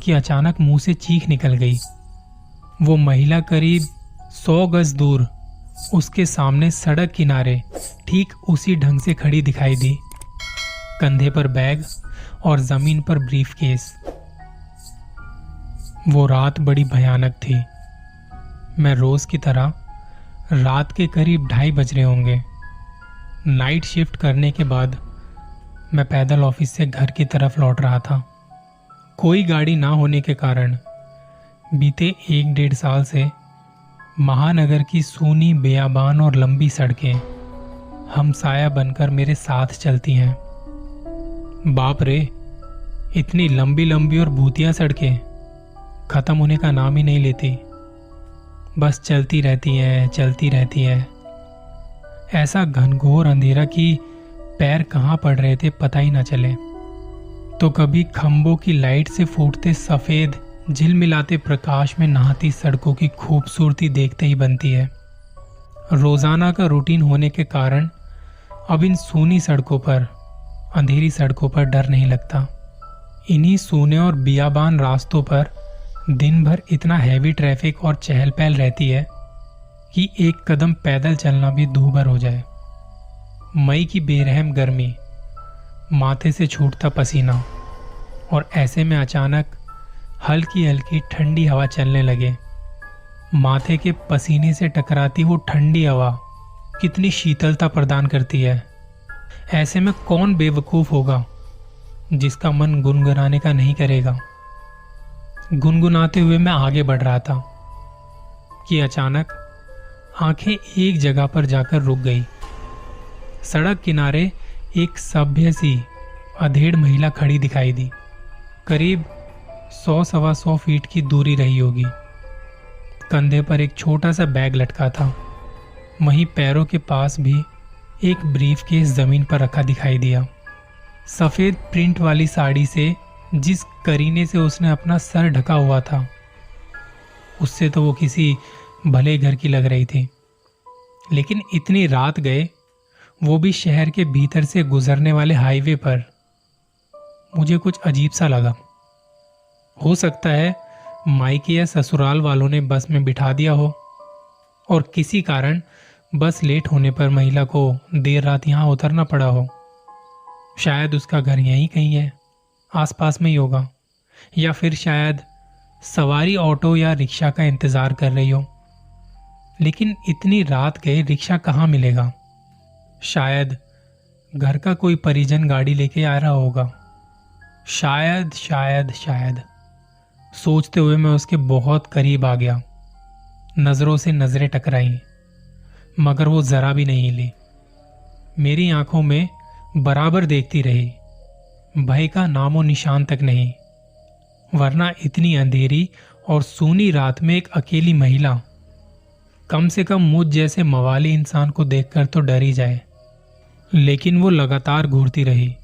कि अचानक मुंह से चीख निकल गई। वो महिला करीब 100 गज दूर उसके सामने सड़क किनारे ठीक उसी ढंग से खड़ी दिखाई दी, कंधे पर बैग और जमीन पर ब्रीफकेस। वो रात बड़ी भयानक थी। मैं रोज की तरह रात के करीब 2:30 बज रहे होंगे। नाइट शिफ्ट करने के बाद मैं पैदल ऑफिस से घर की तरफ लौट रहा था। कोई गाड़ी ना होने के कारण बीते 1-1.5 साल से महानगर की सूनी बेयाबान और लंबी सड़कें हमसाया बनकर मेरे साथ चलती हैं। बाप रे, इतनी लंबी लंबी और भूतिया सड़कें खत्म होने का नाम ही नहीं लेती, बस चलती रहती हैं, चलती रहती हैं। ऐसा घनघोर अंधेरा कि पैर कहाँ पड़ रहे थे पता ही ना चले। तो कभी खंभों की लाइट से फूटते सफेद झिलमिलाते प्रकाश में नहाती सड़कों की खूबसूरती देखते ही बनती है। रोजाना का रूटीन होने के कारण अब इन सूनी सड़कों पर, अंधेरी सड़कों पर डर नहीं लगता। इन्हीं सूने और बियाबान रास्तों पर दिन भर इतना हैवी ट्रैफिक और चहल पहल रहती है कि एक कदम पैदल चलना भी दूभर हो जाए। मई की बेरहम गर्मी, माथे से छूटता पसीना और ऐसे में अचानक हल्की हल्की ठंडी हवा चलने लगे। माथे के पसीने से टकराती वो ठंडी हवा कितनी शीतलता प्रदान करती है। ऐसे में कौन बेवकूफ होगा जिसका मन गुनगुनाने का नहीं करेगा। गुनगुनाते हुए मैं आगे बढ़ रहा था कि अचानक आंखें एक जगह पर जाकर रुक गई। सड़क किनारे एक सभ्य सी अधेड़ महिला खड़ी दिखाई दी। करीब 100-125 फीट की दूरी रही होगी। कंधे पर एक छोटा सा बैग लटका था। वहीं पैरों के पास भी एक ब्रीफकेस जमीन पर रखा दिखाई दिया। सफेद प्रिंट वाली साड़ी से जिस करीने से उसने अपना सर ढका हुआ था, उससे तो वो किसी भले घर की लग रही थी। लेकिन इतनी रात गए, वो भी शहर के भीतर से गुजरने वाले हाईवे पर, मुझे कुछ अजीब सा लगा। हो सकता है मायके या ससुराल वालों ने बस में बिठा दिया हो और किसी कारण बस लेट होने पर महिला को देर रात यहाँ उतरना पड़ा हो। शायद उसका घर यहीं कहीं है, आसपास में ही होगा, या फिर शायद सवारी ऑटो या रिक्शा का इंतजार कर रही हो। लेकिन इतनी रात गए रिक्शा कहाँ मिलेगा? शायद घर का कोई परिजन गाड़ी लेके आ रहा होगा। शायद शायद शायद सोचते हुए मैं उसके बहुत करीब आ गया। नजरों से नजरें टकराई, मगर वो जरा भी नहीं हिली। मेरी आंखों में बराबर देखती रही, भय का नामो निशान तक नहीं। वरना इतनी अंधेरी और सूनी रात में एक अकेली महिला, कम से कम मुझ जैसे मवाली इंसान को देखकर तो डर ही जाए। लेकिन वो लगातार घूरती रही।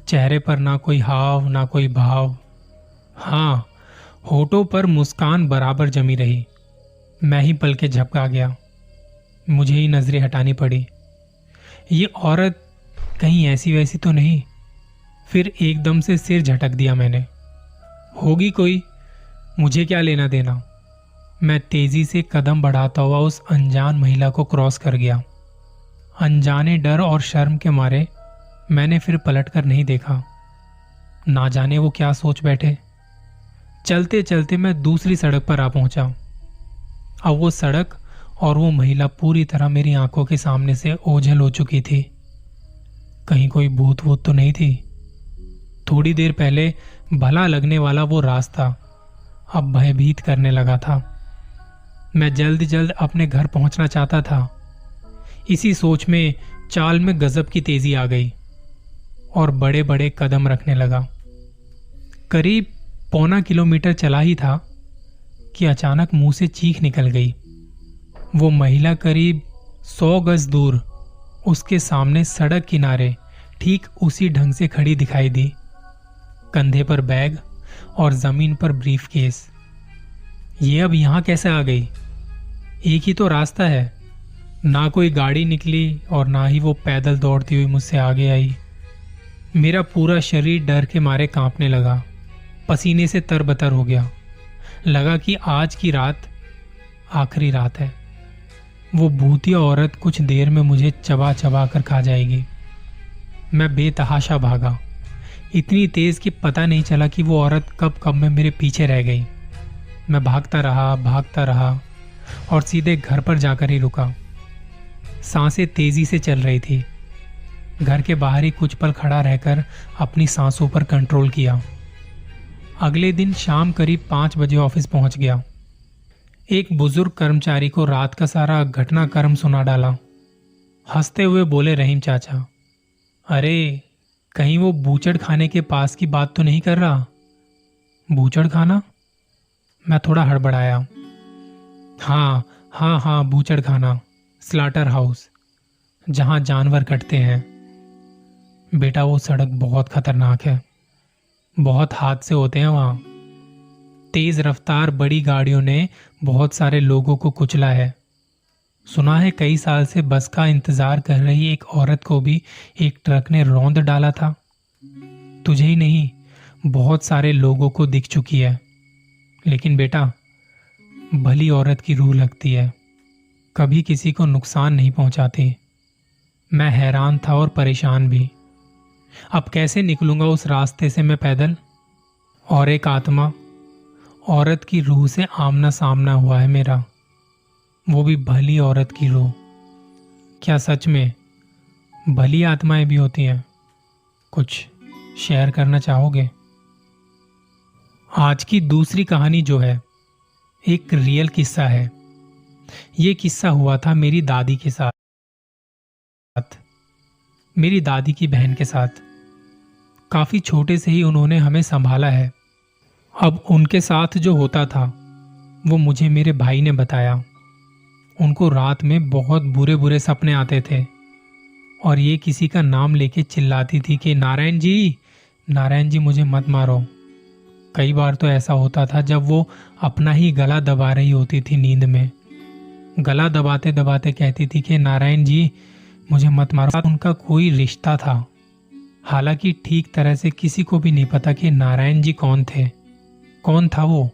चेहरे पर ना कोई हाव ना कोई भाव। हाँ, होठों पर मुस्कान बराबर जमी रही। मैं ही पल के झपका गया। मुझे ही नजरें हटानी पड़ी। ये औरत कहीं ऐसी वैसी तो नहीं? फिर एकदम से सिर झटक दिया मैंने। होगी कोई, मुझे क्या लेना देना। मैं तेजी से कदम बढ़ाता हुआ उस अनजान महिला को क्रॉस कर गया। अनजाने डर और शर्म के मारे मैंने फिर पलटकर नहीं देखा। ना जाने वो क्या सोच बैठे। चलते चलते मैं दूसरी सड़क पर आ पहुंचा। अब वो सड़क और वो महिला पूरी तरह मेरी आंखों के सामने से ओझल हो चुकी थी। कहीं कोई भूत वूत तो नहीं थी? थोड़ी देर पहले भला लगने वाला वो रास्ता अब भयभीत करने लगा था। मैं जल्द जल्द अपने घर पहुंचना चाहता था। इसी सोच में चाल में गजब की तेजी आ गई और बड़े बड़े कदम रखने लगा। करीब 1.25 किलोमीटर चला ही था कि अचानक मुंह से चीख निकल गई। वो महिला करीब 100 गज दूर उसके सामने सड़क किनारे ठीक उसी ढंग से खड़ी दिखाई दी, कंधे पर बैग और जमीन पर ब्रीफकेस। ये अब यहां कैसे आ गई? एक ही तो रास्ता है। ना कोई गाड़ी निकली और ना ही वो पैदल दौड़ती हुई मुझसे आगे आई। मेरा पूरा शरीर डर के मारे कांपने लगा। पसीने से तरबतर हो गया। लगा कि आज की रात आखिरी रात है। वो भूतिया औरत कुछ देर में मुझे चबा चबा कर खा जाएगी। मैं बेतहाशा भागा, इतनी तेज कि पता नहीं चला कि वो औरत कब कब में मेरे पीछे रह गई। मैं भागता रहा और सीधे घर पर जाकर ही रुका। सांसें तेजी से चल रही थी। घर के बाहर ही कुछ पल खड़ा रहकर अपनी सांसों पर कंट्रोल किया। अगले दिन शाम करीब 5 बजे ऑफिस पहुंच गया। एक बुजुर्ग कर्मचारी को रात का सारा घटनाक्रम सुना डाला। हंसते हुए बोले रहीम चाचा, अरे कहीं वो बूचड़ खाने के पास की बात तो नहीं कर रहा? बूचड़ खाना? मैं थोड़ा हड़बड़ाया। हाँ, बूचड़ खाना, स्लाटर हाउस, जहां जानवर कटते हैं। बेटा वो सड़क बहुत खतरनाक है, बहुत हादसे होते हैं वहां। तेज रफ्तार बड़ी गाड़ियों ने बहुत सारे लोगों को कुचला है। सुना है कई साल से बस का इंतजार कर रही एक औरत को भी एक ट्रक ने रौंद डाला था। तुझे ही नहीं, बहुत सारे लोगों को दिख चुकी है। लेकिन बेटा, भली औरत की रूह लगती है, कभी किसी को नुकसान नहीं पहुंचाती। मैं हैरान था और परेशान भी। अब कैसे निकलूंगा उस रास्ते से मैं पैदल? और एक आत्मा, औरत की रूह से आमना सामना हुआ है मेरा, वो भी भली औरत की रूह। क्या सच में भली आत्माएं भी होती हैं? कुछ शेयर करना चाहोगे? आज की दूसरी कहानी जो है, एक रियल किस्सा है। ये किस्सा हुआ था मेरी दादी के साथ, मेरी दादी की बहन के साथ। काफी छोटे से ही उन्होंने हमें संभाला है। अब उनके साथ जो होता था वो मुझे मेरे भाई ने बताया। उनको रात में बहुत बुरे बुरे सपने आते थे और ये किसी का नाम लेके चिल्लाती थी कि नारायण जी मुझे मत मारो। कई बार तो ऐसा होता था जब वो अपना ही गला दबा रही होती थी नींद में। गला दबाते दबाते कहती थी कि नारायण जी मुझे मत मारो। उनका कोई रिश्ता था, हालांकि ठीक तरह से किसी को भी नहीं पता कि नारायण जी कौन थे, कौन था वो,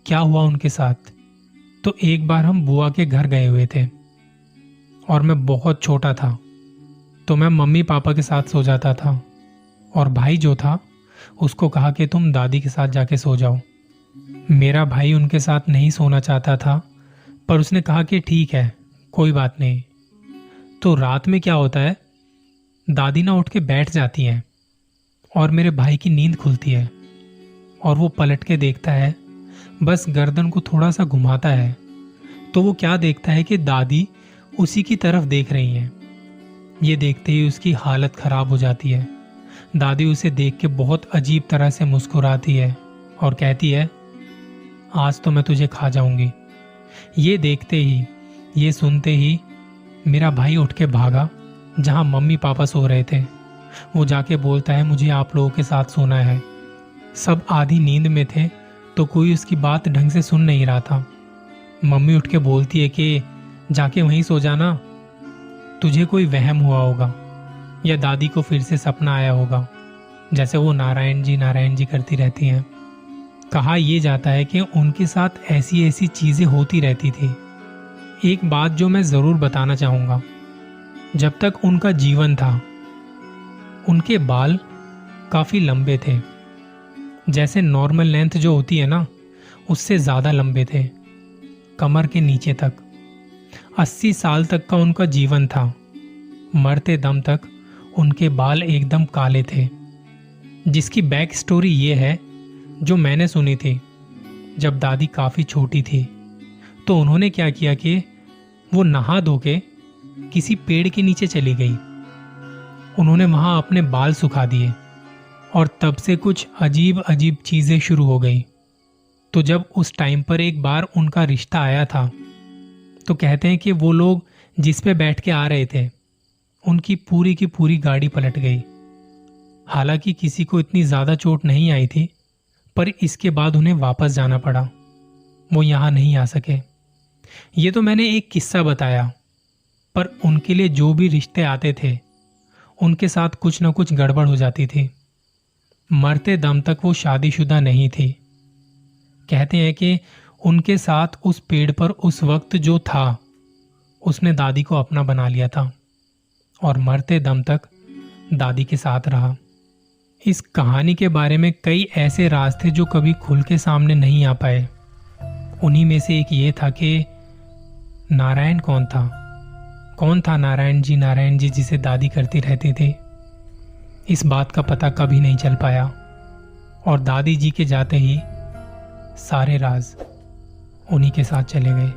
क्या हुआ उनके साथ। तो एक बार हम बुआ के घर गए हुए थे और मैं बहुत छोटा था, तो मैं मम्मी पापा के साथ सो जाता था और भाई जो था उसको कहा कि तुम दादी के साथ जाके सो जाओ। मेरा भाई उनके साथ नहीं सोना चाहता था, पर उसने कहा कि ठीक है, कोई बात नहीं। तो रात में क्या होता है, दादी ना उठ के बैठ जाती हैं और मेरे भाई की नींद खुलती है और वो पलट के देखता है, बस गर्दन को थोड़ा सा घुमाता है तो वो क्या देखता है कि दादी उसी की तरफ देख रही हैं। ये देखते ही उसकी हालत खराब हो जाती है। दादी उसे देख के बहुत अजीब तरह से मुस्कुराती है और कहती है, आज तो मैं तुझे खा जाऊंगी। ये देखते ही, ये सुनते ही मेरा भाई उठ के भागा जहां मम्मी पापा सो रहे थे। वो जाके बोलता है, मुझे आप लोगों के साथ सोना है। सब आधी नींद में थे तो कोई उसकी बात ढंग से सुन नहीं रहा था। मम्मी उठ के बोलती है कि जाके वहीं सो जाना, तुझे कोई वहम हुआ होगा या दादी को फिर से सपना आया होगा, जैसे वो नारायण जी करती रहती हैं। कहा यह जाता है कि उनके साथ ऐसी ऐसी चीजें होती रहती थी। एक बात जो मैं जरूर बताना चाहूंगा, जब तक उनका जीवन था उनके बाल काफी लंबे थे, जैसे नॉर्मल लेंथ जो होती है ना, उससे ज्यादा लंबे थे, कमर के नीचे तक। 80 साल तक का उनका जीवन था। मरते दम तक उनके बाल एकदम काले थे, जिसकी बैक स्टोरी ये है जो मैंने सुनी थी। जब दादी काफी छोटी थी तो उन्होंने क्या किया कि वो नहा धो के किसी पेड़ के नीचे चली गई। उन्होंने वहां अपने बाल सुखा दिए और तब से कुछ अजीब अजीब चीजें शुरू हो गई। तो जब उस टाइम पर एक बार उनका रिश्ता आया था तो कहते हैं कि वो लोग जिस पे बैठ के आ रहे थे उनकी पूरी की पूरी गाड़ी पलट गई। हालांकि किसी को इतनी ज्यादा चोट नहीं आई थी, पर इसके बाद उन्हें वापस जाना पड़ा, वो यहां नहीं आ सके। ये तो मैंने एक किस्सा बताया, पर उनके लिए जो भी रिश्ते आते थे उनके साथ कुछ ना कुछ गड़बड़ हो जाती थी। मरते दम तक वो शादीशुदा नहीं थी। कहते हैं कि उनके साथ उस पेड़ पर उस वक्त जो था उसने दादी को अपना बना लिया था और मरते दम तक दादी के साथ रहा। इस कहानी के बारे में कई ऐसे राज थे जो कभी खुल के सामने नहीं आ पाए। उन्हीं में से एक ये था कि नारायण कौन था नारायण जी जिसे दादी करती रहती थी। इस बात का पता कभी नहीं चल पाया और दादी जी के जाते ही सारे राज उन्हीं के साथ चले गए।